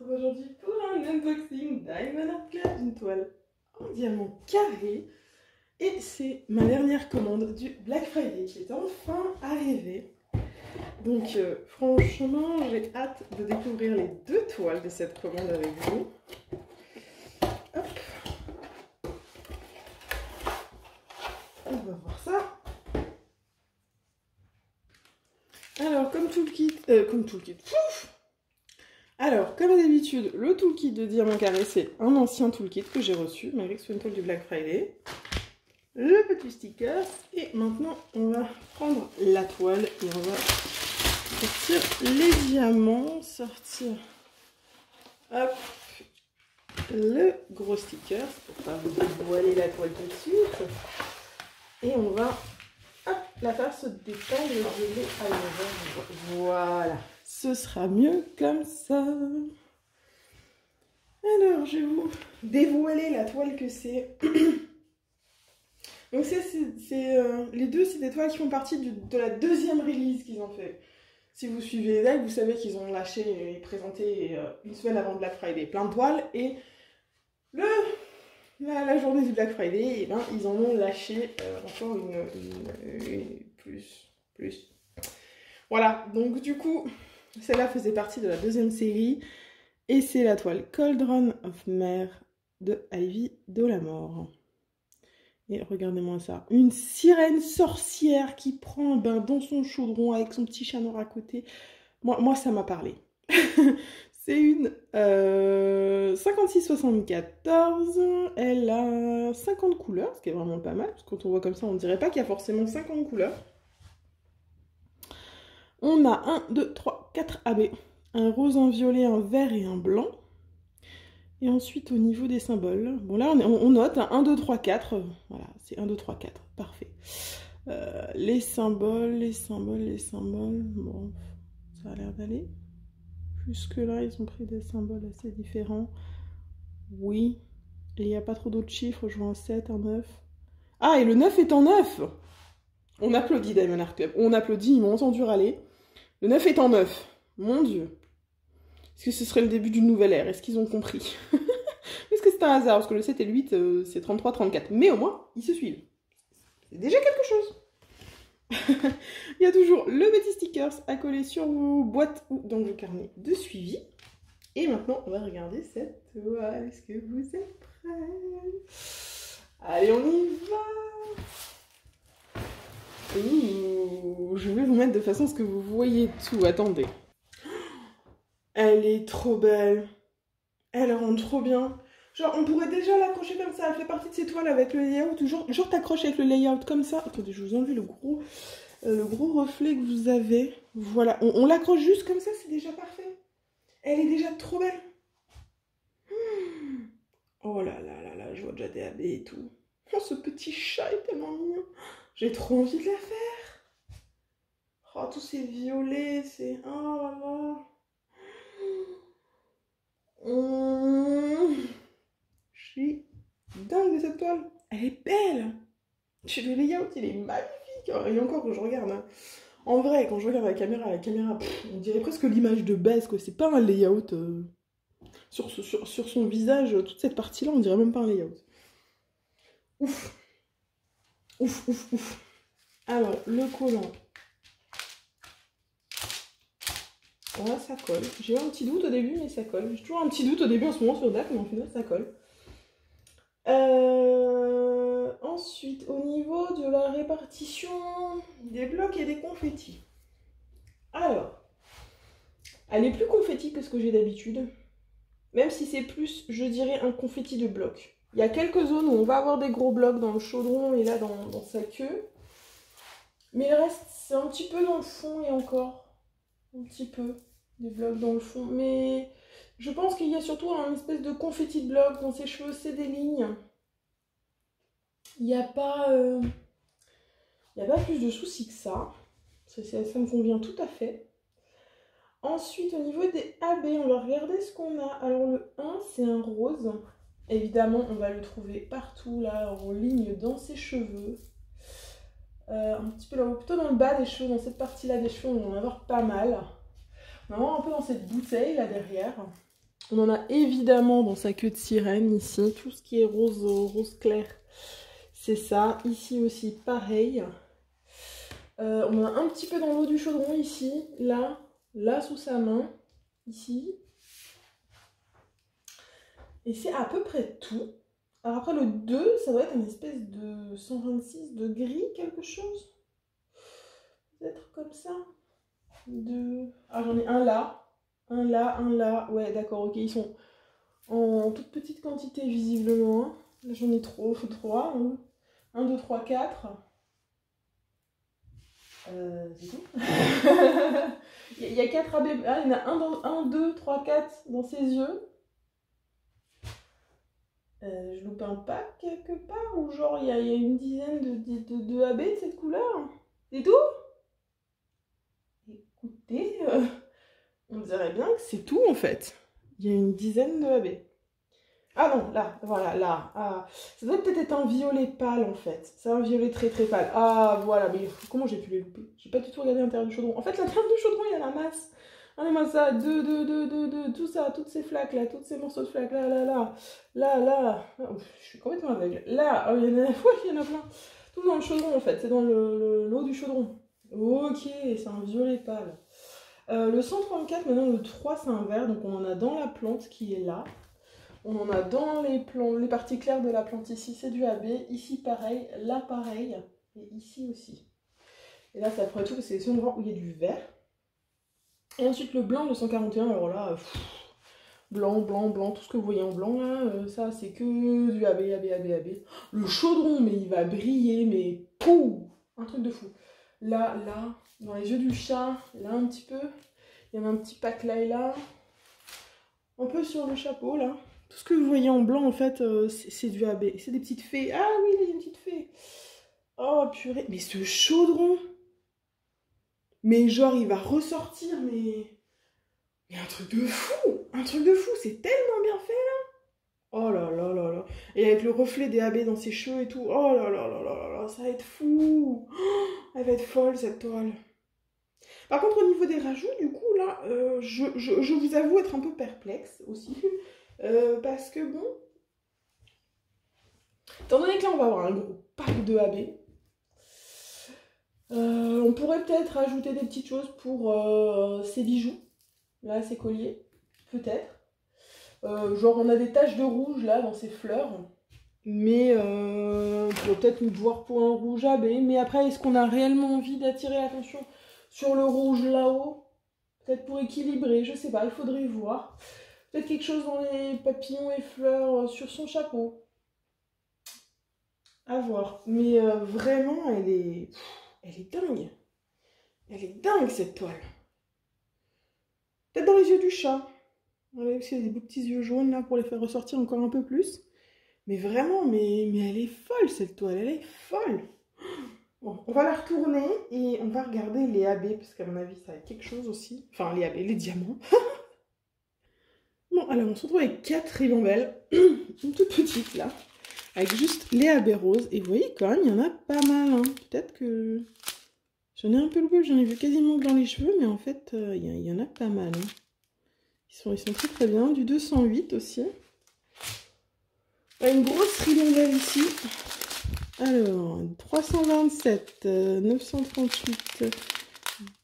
retrouve aujourd'hui pour un unboxing Diamond Art Club d'une toile en diamant carré. Et c'est ma dernière commande du Black Friday qui est enfin arrivée. Donc franchement, j'ai hâte de découvrir les deux toiles de cette commande avec vous. Hop. On va voir ça. Alors, comme d'habitude, le toolkit de diamant carré, c'est un ancien toolkit que j'ai reçu, Marie Swentoll du Black Friday. Le petit sticker. Et maintenant, on va prendre la toile et on va sortir les diamants, hop, le gros sticker, pour pas vous dévoiler la toile tout de suite. Et on va la faire se détailler et geler à l'envers. Voilà, ce sera mieux comme ça. Alors, je vais vous dévoiler la toile que c'est. Donc les deux, c'est des toiles qui font partie de la deuxième release qu'ils ont fait. Si vous suivez les lives, vous savez qu'ils ont lâché et présenté une semaine avant Black Friday plein de toiles. Et la journée du Black Friday, et ben, ils en ont lâché encore une plus. Voilà, donc du coup, celle-là faisait partie de la deuxième série. Et c'est la toile Cauldron of Mer de Ivy Dolamore. Et regardez-moi ça, une sirène sorcière qui prend un bain dans son chaudron avec son petit chat noir à côté. Moi ça m'a parlé. C'est une 56-74, elle a 50 couleurs, ce qui est vraiment pas mal, parce que quand on voit comme ça, on ne dirait pas qu'il y a forcément 50 couleurs. On a 1, 2, 3, 4 AB, un rose, un violet, un vert et un blanc. Et ensuite, au niveau des symboles, bon là, on note 1, 2, 3, 4. Voilà, c'est 1, 2, 3, 4. Parfait. Les symboles. Bon, ça a l'air d'aller. Jusque-là, ils ont pris des symboles assez différents. Oui. Et il n'y a pas trop d'autres chiffres. Je vois un 7, un 9. Ah, et le 9 est en 9. On applaudit Diamond Art Club. On applaudit, ils m'ont entendu râler. Le 9 est en 9. Mon Dieu. Est-ce que ce serait le début d'une nouvelle ère? Est-ce qu'ils ont compris? Est-ce que c'est un hasard? Parce que le 7 et le 8, c'est 33, 34. Mais au moins, ils se suivent. C'est déjà quelque chose. Il y a toujours le petit stickers à coller sur vos boîtes ou dans vos carnets de suivi. Et maintenant, on va regarder cette toile. Est-ce que vous êtes prêts? Allez, on y va. Ouh, je vais vous mettre de façon à ce que vous voyez tout. Attendez. Elle est trop belle. Elle rentre trop bien. Genre, on pourrait déjà l'accrocher comme ça. Elle fait partie de ces toiles avec le layout. Genre t'accroches avec le layout comme ça. Attendez, je vous enlève le gros reflet que vous avez. Voilà, on l'accroche juste comme ça, c'est déjà parfait. Elle est déjà trop belle. Oh là là là là, je vois déjà des AB et tout. Oh, ce petit chat est tellement mignon. J'ai trop envie de la faire. Oh, tous ces violets, c'est... Oh là là. Je suis dingue de cette toile. Elle est belle. Le layout, il est magnifique. Et encore que je regarde. Hein. En vrai, quand je regarde la caméra, on dirait presque l'image de base. C'est pas un layout sur son visage. Toute cette partie-là, on dirait même pas un layout. Ouf. Ouf, ouf, ouf. Alors, le collant. Voilà, ça colle. J'ai eu un petit doute au début, mais ça colle. J'ai toujours un petit doute au début en ce moment sur date, mais en final, ça colle. Ensuite, au niveau de la répartition des blocs et des confettis. Alors, elle est plus confetti que ce que j'ai d'habitude. Même si c'est plus, je dirais, un confetti de blocs. Il y a quelques zones où on va avoir des gros blocs dans le chaudron et là dans sa queue. Mais le reste, c'est un petit peu dans le fond et encore. Un petit peu des blocs dans le fond. Mais je pense qu'il y a surtout un espèce de confetti de blocs dans ses cheveux, c'est des lignes. Il n'y a pas plus de soucis que ça. Ça me convient tout à fait. Ensuite, au niveau des AB, on va regarder ce qu'on a. Alors, le 1, c'est un rose. Évidemment, on va le trouver partout, là, en ligne dans ses cheveux. Un petit peu là, plutôt dans le bas des cheveux, dans cette partie-là des cheveux, on va en avoir pas mal. On va avoir un peu dans cette bouteille, là, derrière. On en a évidemment dans sa queue de sirène ici, tout ce qui est rose, rose clair, c'est ça. Ici aussi, pareil. On en a un petit peu dans l'eau du chaudron ici, là sous sa main, ici. Et c'est à peu près tout. Alors après le 2, ça doit être une espèce de 126 de gris, quelque chose. Peut-être comme ça. Ah, j'en ai un là. Un là, un là. Ouais, d'accord, ok. Ils sont en toute petite quantité, visiblement. Là, j'en ai 3. 1, 2, 3, 4. C'est tout. Il y a 4 AB. Ah, il y en a 1, 2, 3, 4 dans ses yeux. Je loupe un pack quelque part, ou genre il y a une dizaine de AB de cette couleur. C'est tout? Écoutez, on dirait bien que c'est tout en fait. Il y a une dizaine de AB. Ah non, là, voilà, là. Ah, ça doit peut-être être un violet pâle en fait. C'est un violet très très pâle. Ah voilà, mais comment j'ai pu les louper? J'ai pas du tout regardé l'intérieur du chaudron. En fait, l'intérieur du chaudron, il y a la masse. Regardez-moi ça, tout ça, toutes ces flaques là, tous ces morceaux de flaques là. Oh, je suis complètement aveugle. Là, oh, il y en a, ouais, il y en a plein. Tout dans le chaudron en fait, c'est dans l'eau du chaudron. Ok, c'est un violet pâle. Le 134, maintenant le 3, c'est un vert, donc on en a dans la plante qui est là. On en a dans les parties claires de la plante ici, c'est du AB. Ici pareil, là pareil, et ici aussi. Et là, c'est après tout, c'est les endroits où il y a du vert. Et ensuite le blanc, le 141, alors là, blanc, tout ce que vous voyez en blanc là, ça c'est que du AB. Le chaudron, mais il va briller, mais pouf, un truc de fou. Là, dans les yeux du chat, là un petit peu, il y en a un petit pack là et là. Un peu sur le chapeau là. Tout ce que vous voyez en blanc en fait, c'est du AB. C'est des petites fées. Ah oui, il y a une petite fée. Oh purée, mais ce chaudron, mais genre il va ressortir, mais un truc de fou, c'est tellement bien fait là. Oh là là là là. Et avec le reflet des AB dans ses cheveux et tout, oh là là là là là, ça va être fou. Oh, elle va être folle cette toile. Par contre au niveau des rajouts, du coup là, je vous avoue être un peu perplexe aussi. Parce que bon, étant donné que là on va avoir un gros pack de AB, on pourrait peut-être ajouter des petites choses pour ces bijoux, là, ces colliers, peut-être. Genre on a des taches de rouge là dans ces fleurs, mais on pourrait peut-être nous voir pour un rouge AB. Mais après, est-ce qu'on a réellement envie d'attirer l'attention sur le rouge là-haut? Peut-être pour équilibrer, je sais pas, il faudrait voir. Peut-être quelque chose dans les papillons et fleurs sur son chapeau. À voir. Mais vraiment, elle est dingue. Elle est dingue cette toile. Peut-être dans les yeux du chat. Ouais, parce qu'il y a des beaux petits yeux jaunes là pour les faire ressortir encore un peu plus. Mais vraiment, mais elle est folle cette toile, elle est folle. Bon, on va la retourner et on va regarder les AB, parce qu'à mon avis ça va être quelque chose aussi. Enfin, les AB, les diamants. Bon, alors on se retrouve avec 4 ribambelles, une toute petite là, avec juste les AB roses. Et vous voyez quand même, il y en a pas mal. Hein. Peut-être que j'en ai un peu loupé, j'en ai vu quasiment que dans les cheveux, mais en fait, il y en a pas mal. Hein. Ils sont très très bien. Du 208 aussi. Une grosse ribambelle ici. Alors, 327, 938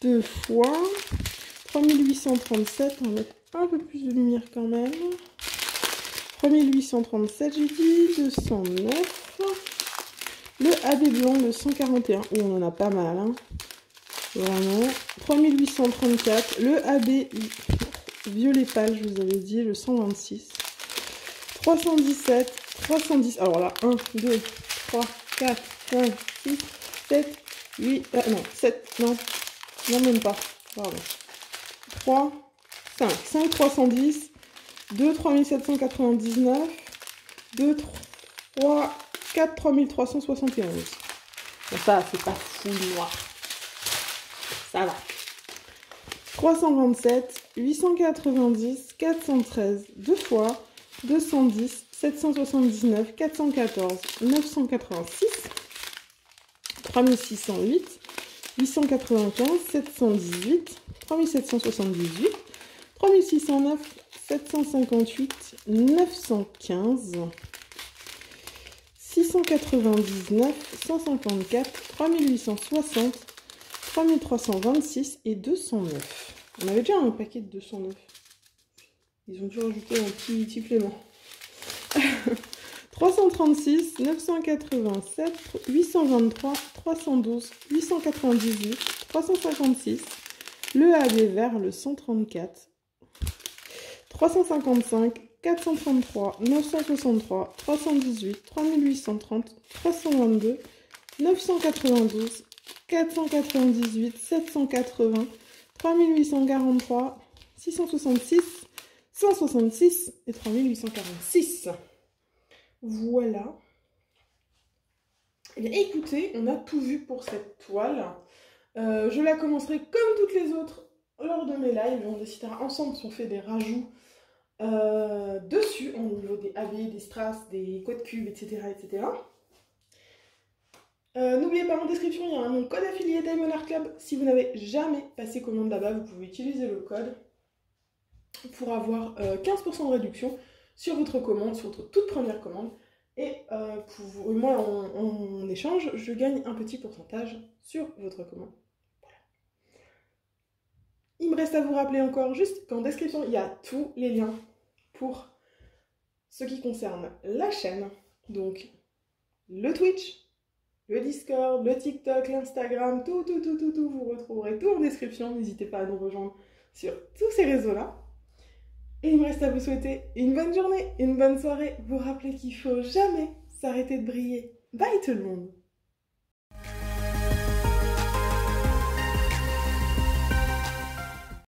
deux fois, 3837, on va mettre un peu plus de lumière quand même. 3837, j'ai dit, 209. Le AB blanc, le 141, où on en a pas mal, hein. Vraiment. 3834, le AB violet pâle, je vous avais dit, le 126. 317, 310, alors là, 1, 2, 3, 4, 5, 6, 7, 8, non, 7, non, même pas, pardon. 3, 5, 310, 2, 3799, 2, 3, 4, 3371. Bon, ça, c'est pas fou noir. Ça va. 327, 890, 413, deux fois, 210, 779, 414, 986, 3608, 895, 718, 3778, 3609, 758, 915, 699, 154, 3860, 3326 et 209. On avait déjà un paquet de 209. Ils ont dû rajouter un petit supplément. 336, 987, 823, 312, 898, 356, le AB vert, le 134, 355, 433, 963, 318, 3830, 322, 992, 498, 780, 3843, 666, 166 et 3846. Voilà. Et bien, écoutez, on a tout vu pour cette toile. Je la commencerai comme toutes les autres lors de mes lives. On décidera ensemble si on fait des rajouts dessus, au niveau des AB, des strass, des codes cubes, etc. etc. N'oubliez pas, en description, il y a mon code affilié Diamond Art Club. Si vous n'avez jamais passé commande là-bas, vous pouvez utiliser le code pour avoir 15% de réduction sur votre commande, sur votre toute première commande. Et moi, en échange, je gagne un petit pourcentage sur votre commande. Voilà. Il me reste à vous rappeler encore juste qu'en description, il y a tous les liens pour ce qui concerne la chaîne. Donc, le Twitch, le Discord, le TikTok, l'Instagram, tout, vous retrouverez tout en description. N'hésitez pas à nous rejoindre sur tous ces réseaux-là. Et il me reste à vous souhaiter une bonne journée, une bonne soirée. Vous rappelez qu'il ne faut jamais s'arrêter de briller. Bye tout le monde!